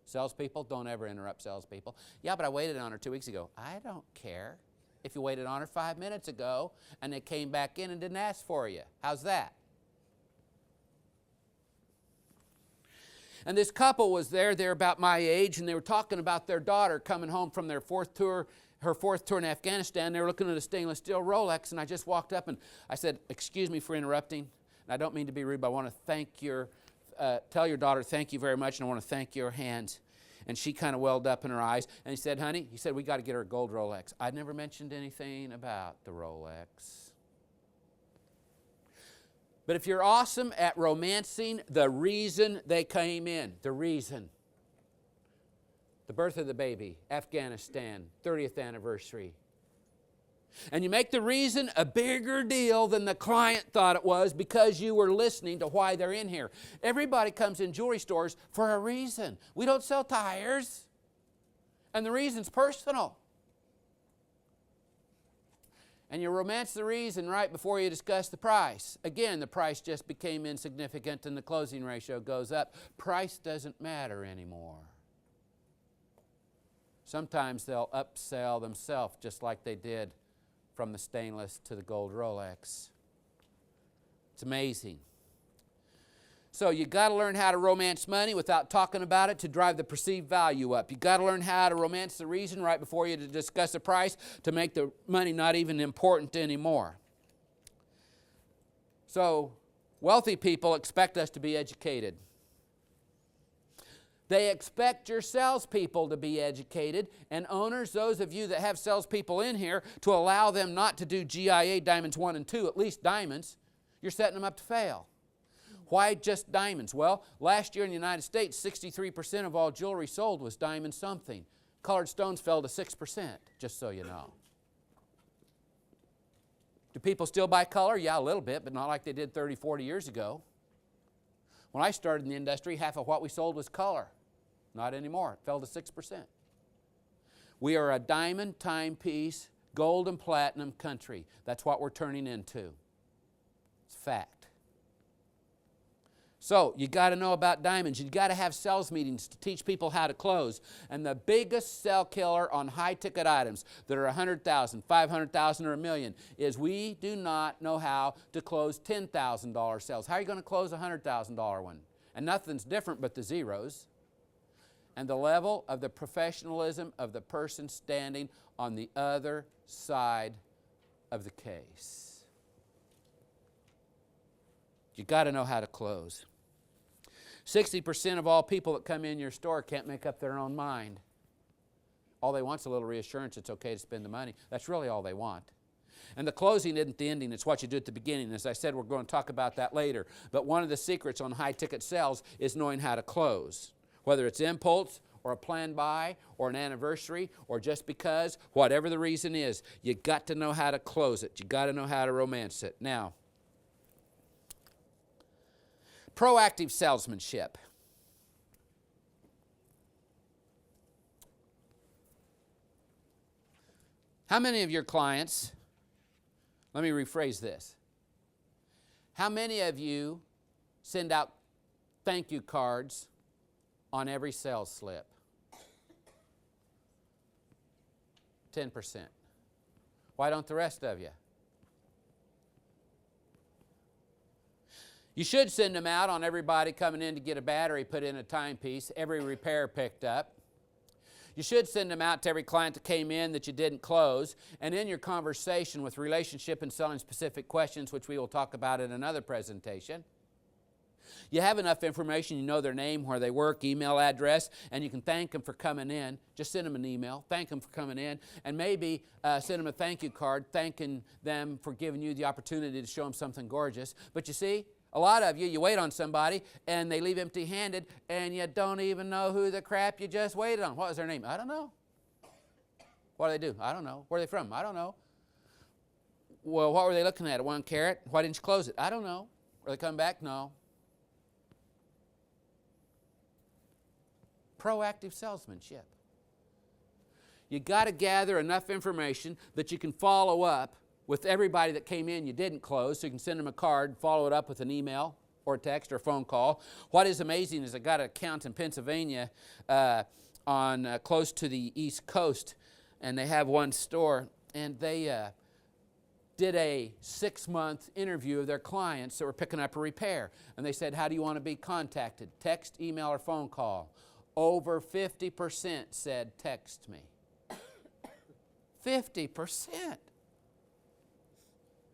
Salespeople, don't ever interrupt salespeople. "Yeah, but I waited on her 2 weeks ago." I don't care if you waited on her 5 minutes ago and they came back in and didn't ask for you. How's that? And this couple was there. They're about my age, and they were talking about their daughter coming home from their fourth tour in Afghanistan. They were looking at a stainless steel Rolex, and I just walked up and I said, "Excuse me for interrupting, and I don't mean to be rude, but I want to tell your daughter thank you very much, and I want to thank your hands." And she kind of welled up in her eyes, and he said, "Honey," he said, "we got to get her a gold Rolex." I'd never mentioned anything about the Rolex. But if you're awesome at romancing the reason they came in, the reason. The birth of the baby, Afghanistan, 30th anniversary. And you make the reason a bigger deal than the client thought it was because you were listening to why they're in here. Everybody comes in jewelry stores for a reason. We don't sell tires. And the reason's personal. And you romance the reason right before you discuss the price. Again, the price just became insignificant and the closing ratio goes up. Price doesn't matter anymore. Sometimes they'll upsell themselves just like they did from the stainless to the gold Rolex. It's amazing. So you got to learn how to romance money without talking about it to drive the perceived value up. You got to learn how to romance the reason right before you discuss the price to make the money not even important anymore. So wealthy people expect us to be educated. They expect your salespeople to be educated, and owners, those of you that have salespeople in here, to allow them not to do GIA Diamonds 1 and 2, at least diamonds. You're setting them up to fail. Why just diamonds? Well, last year in the United States, 63% of all jewelry sold was diamond something. Colored stones fell to 6%, just so you know. Do people still buy color? Yeah, a little bit, but not like they did 30, 40 years ago. When I started in the industry, half of what we sold was color. Not anymore. It fell to 6%. We are a diamond, timepiece, gold and platinum country. That's what we're turning into. It's fact. So you got to know about diamonds. You got to have sales meetings to teach people how to close. And the biggest sell killer on high-ticket items that are $100,000, $500,000, or $1 million is we do not know how to close $10,000 sales. How are you going to close a $100,000 one? And nothing's different but the zeros. And the level of the professionalism of the person standing on the other side of the case. You got to know how to close. 60% of all people that come in your store can't make up their own mind. All they want is a little reassurance it's okay to spend the money. That's really all they want. And the closing isn't the ending, it's what you do at the beginning. As I said, we're going to talk about that later. But one of the secrets on high-ticket sales is knowing how to close. Whether it's impulse or a planned buy or an anniversary or just because, whatever the reason is, you got to know how to close it. You got to know how to romance it. Now, proactive salesmanship. How many of your clients, let me rephrase this. How many of you send out thank you cards on every sales slip? 10%. Why don't the rest of you? You should send them out on everybody coming in to get a battery put in a timepiece, every repair picked up. You should send them out to every client that came in that you didn't close. And in your conversation with relationship and selling specific questions, which we will talk about in another presentation, you have enough information, you know their name, where they work, email address, and you can thank them for coming in. Just send them an email, thank them for coming in, and maybe send them a thank you card, thanking them for giving you the opportunity to show them something gorgeous. But you see, a lot of you wait on somebody, and they leave empty-handed, and you don't even know who the crap you just waited on. What was their name? I don't know. What do they do? I don't know. Where are they from? I don't know. Well, what were they looking at? 1 carat? Why didn't you close it? I don't know. Are they coming back? No. Proactive salesmanship. You got to gather enough information that you can follow up with everybody that came in you didn't close, so you can send them a card, follow it up with an email or text or phone call. What is amazing is I got an account in Pennsylvania close to the East Coast, and they have one store, and they did a 6-month interview of their clients that were picking up a repair. And they said, how do you want to be contacted? Text, email, or phone call? Over 50% said text me. 50%.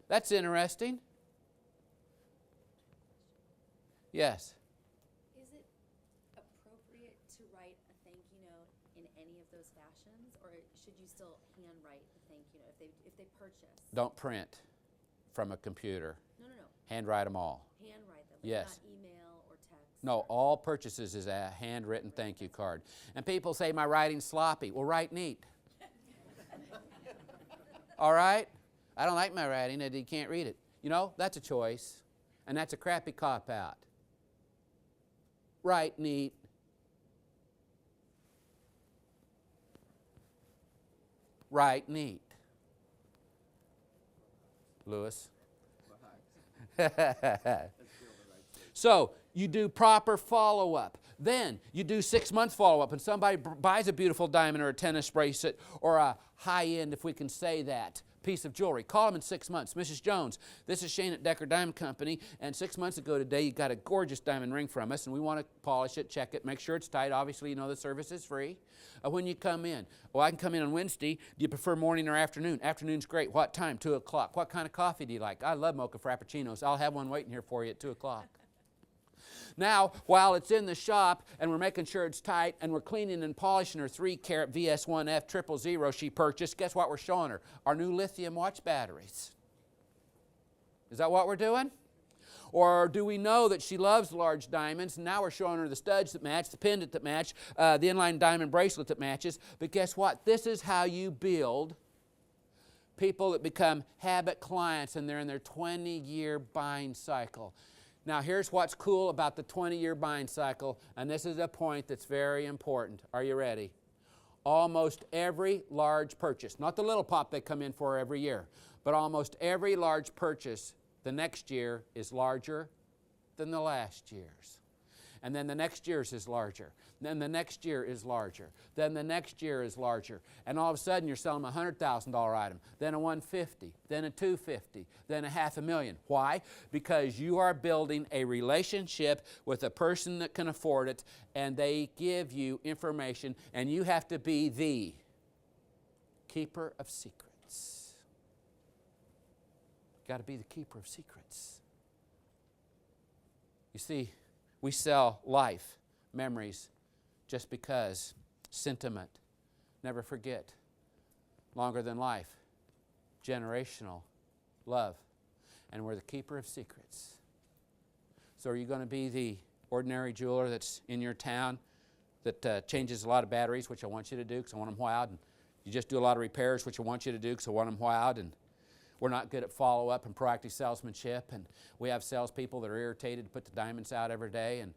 That's interesting. Yes? Is it appropriate to write a thank you note in any of those fashions, or should you still handwrite the thank you note if they purchase? Don't print from a computer. No. Handwrite them all. Handwrite them, Yes. not email or text. No, all purchases is a handwritten thank you card. And people say my writing's sloppy. Well, write neat. All right? I don't like my writing and you can't read it. You know, that's a choice. And that's a crappy cop-out. Write neat. Write neat. Lewis? So, you do proper follow-up. Then you do 6-month follow-up, and somebody buys a beautiful diamond or a tennis bracelet or a high-end, if we can say that, piece of jewelry. Call them in 6 months. Mrs. Jones, this is Shane at Decker Diamond Company, and 6 months ago today you got a gorgeous diamond ring from us, and we want to polish it, check it, make sure it's tight. Obviously, you know the service is free. When you come in, well, I can come in on Wednesday. Do you prefer morning or afternoon? Afternoon's great. What time? 2 o'clock. What kind of coffee do you like? I love mocha frappuccinos. I'll have one waiting here for you at 2 o'clock. Now, while it's in the shop and we're making sure it's tight and we're cleaning and polishing her 3-carat VS1F 000 she purchased, guess what we're showing her? Our new lithium watch batteries. Is that what we're doing? Or do we know that she loves large diamonds, and now we're showing her the studs that match, the pendant that match, the inline diamond bracelet that matches. But guess what? This is how you build people that become habit clients, and they're in their 20-year buying cycle. Now, here's what's cool about the 20-year buying cycle, and this is a point that's very important. Are you ready? Almost every large purchase, not the little pop they come in for every year, but almost every large purchase the next year is larger than the last year's. And then the next year's is larger. Then the next year is larger. Then the next year is larger. And all of a sudden you're selling a $100,000 item, then a $150,000, then a $250,000, then a $500,000. Why? Because you are building a relationship with a person that can afford it, and they give you information, and you have to be the keeper of secrets. You've got to be the keeper of secrets. You see, we sell life, memories, just because. Sentiment, never forget. Longer than life, generational love. And we're the keeper of secrets. So are you going to be the ordinary jeweler that's in your town that changes a lot of batteries, which I want you to do because I want them wound, and you just do a lot of repairs, which I want you to do because I want them wound, and we're not good at follow-up and proactive salesmanship, and we have salespeople that are irritated to put the diamonds out every day, and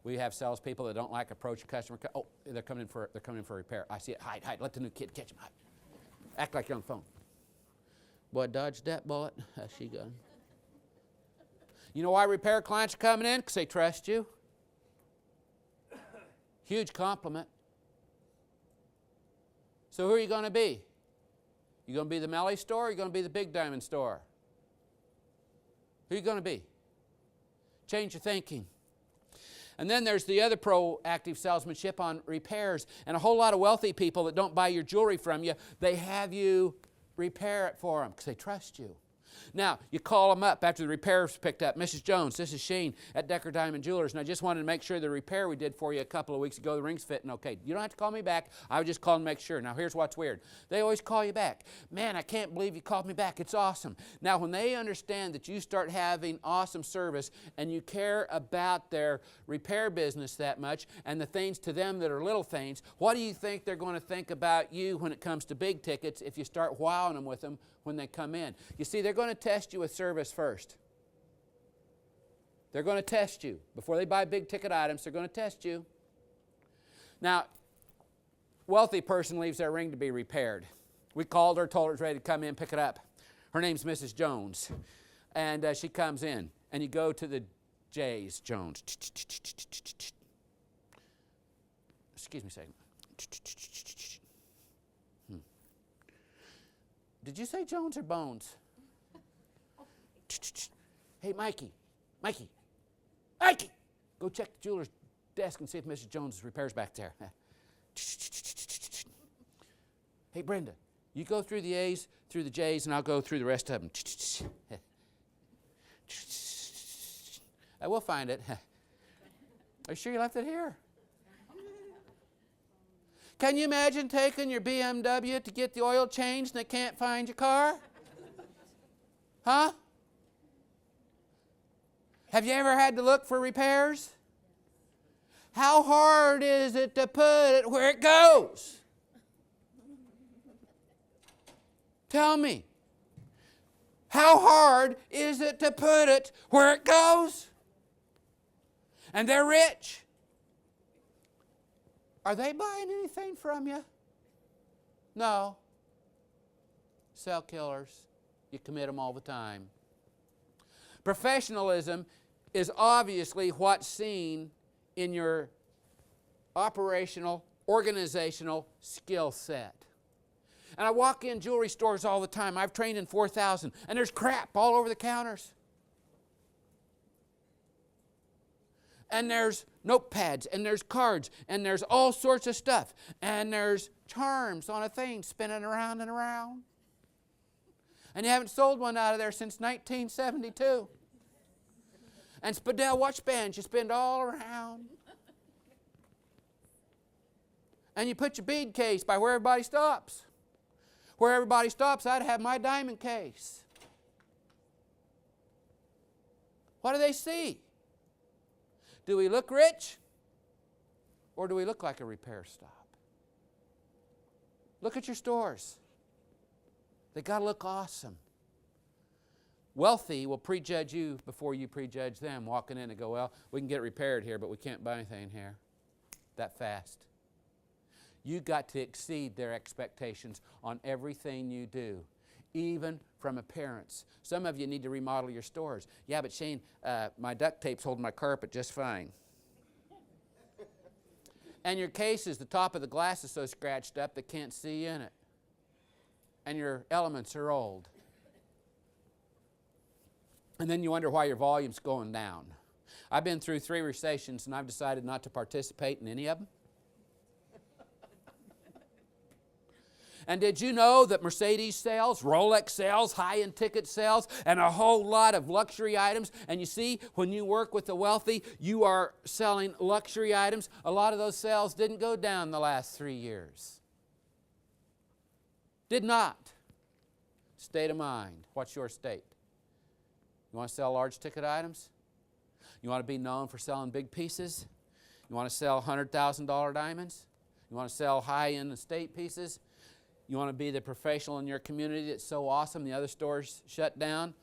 we have salespeople that don't like approach a customer. Oh, they're coming in for repair. I see it. Hide. Let the new kid catch them. Hide. Act like you're on the phone. Boy, dodged that bullet. How's she going? You know why repair clients are coming in? Because they trust you. Huge compliment. So who are you going to be? You going to be the Melly store, or you going to be the Big Diamond store? Who are you going to be? Change your thinking. And then there's the other proactive salesmanship on repairs. And a whole lot of wealthy people that don't buy your jewelry from you, they have you repair it for them because they trust you. Now, you call them up after the repair's picked up. Mrs. Jones, this is Shane at Decker Diamond Jewelers, and I just wanted to make sure the repair we did for you a couple of weeks ago, the ring's fitting okay. You don't have to call me back. I was just calling to make sure. Now, here's what's weird. They always call you back. Man, I can't believe you called me back. It's awesome. Now, when they understand that you start having awesome service and you care about their repair business that much and the things to them that are little things, what do you think they're going to think about you when it comes to big tickets if you start wowing them with them when they come in? You see, they're going to test you with service first. They're going to test you. Before they buy big ticket items, they're going to test you. Now, wealthy person leaves their ring to be repaired. We called her, told her it's ready to come in, pick it up. Her name's Mrs. Jones. And she comes in. And you go to the J's, Jones. Excuse me a second. Did you say Jones or Bones? Hey, Mikey, go check the jeweler's desk and see if Mrs. Jones' repair's back there. Hey, Brenda, you go through the A's, through the J's, and I'll go through the rest of them. I will find it. Are you sure you left it here? Can you imagine taking your BMW to get the oil changed and they can't find your car? Huh? Have you ever had to look for repairs? How hard is it to put it where it goes? Tell me. How hard is it to put it where it goes? And they're rich. Are they buying anything from you? No. Cell killers. You commit them all the time. Professionalism is obviously what's seen in your operational, organizational skill set. And I walk in jewelry stores all the time. I've trained in 4,000, and there's crap all over the counters. And there's notepads, and there's cards, and there's all sorts of stuff. And there's charms on a thing spinning around and around. And you haven't sold one out of there since 1972. And Spadell watch bands you spin all around. And you put your bead case by where everybody stops. Where everybody stops, I'd have my diamond case. What do they see? Do we look rich? Or do we look like a repair stop? Look at your stores. They got to look awesome. Wealthy will prejudge you before you prejudge them, walking in and go, well, we can get it repaired here, but we can't buy anything here that fast. You got to exceed their expectations on everything you do, even from appearance. Some of you need to remodel your stores. Yeah, but Shane, my duct tape's holding my carpet just fine. And your cases, the top of the glass is so scratched up they can't see in it. And your elements are old. And then you wonder why your volume's going down. I've been through 3 recessions and I've decided not to participate in any of them. And did you know that Mercedes sells, Rolex sells, high-end ticket sales, and a whole lot of luxury items? And you see, when you work with the wealthy, you are selling luxury items. A lot of those sales didn't go down the last 3 years. Did not. State of mind. What's your state? You want to sell large ticket items? You want to be known for selling big pieces? You want to sell $100,000 diamonds? You want to sell high-end estate pieces? You want to be the professional in your community that's so awesome the other stores shut down?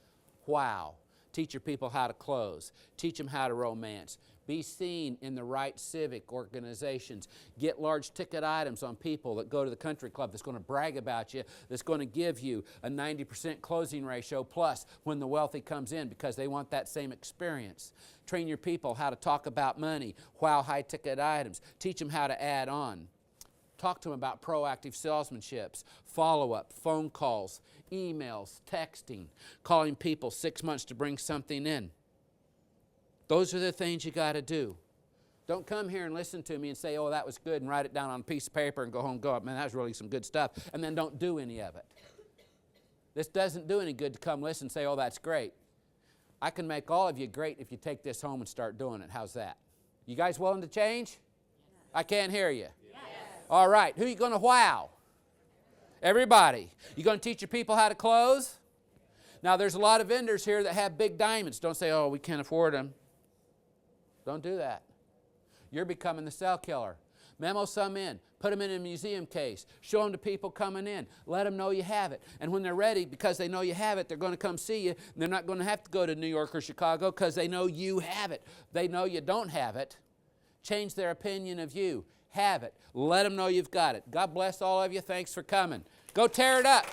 Wow. Teach your people how to close. Teach them how to romance. Be seen in the right civic organizations. Get large ticket items on people that go to the country club that's going to brag about you, that's going to give you a 90% closing ratio plus when the wealthy comes in because they want that same experience. Train your people how to talk about money. Wow, high ticket items. Teach them how to add on. Talk to them about proactive salesmanships, follow-up, phone calls, emails, texting, calling people 6 months to bring something in. Those are the things you got to do. Don't come here and listen to me and say, oh, that was good, and write it down on a piece of paper and go home and go, man, that was really some good stuff, and then don't do any of it. This doesn't do any good to come listen and say, oh, that's great. I can make all of you great if you take this home and start doing it. How's that? You guys willing to change? I can't hear you. All right, who are you going to wow? Everybody. You going to teach your people how to close? Now, there's a lot of vendors here that have big diamonds. Don't say, oh, we can't afford them. Don't do that. You're becoming the sell killer. Memo some in. Put them in a museum case. Show them to people coming in. Let them know you have it. And when they're ready, because they know you have it, they're going to come see you. And they're not going to have to go to New York or Chicago because they know you have it. They know you don't have it. Change their opinion of you. Have it. Let them know you've got it. God bless all of you. Thanks for coming. Go tear it up.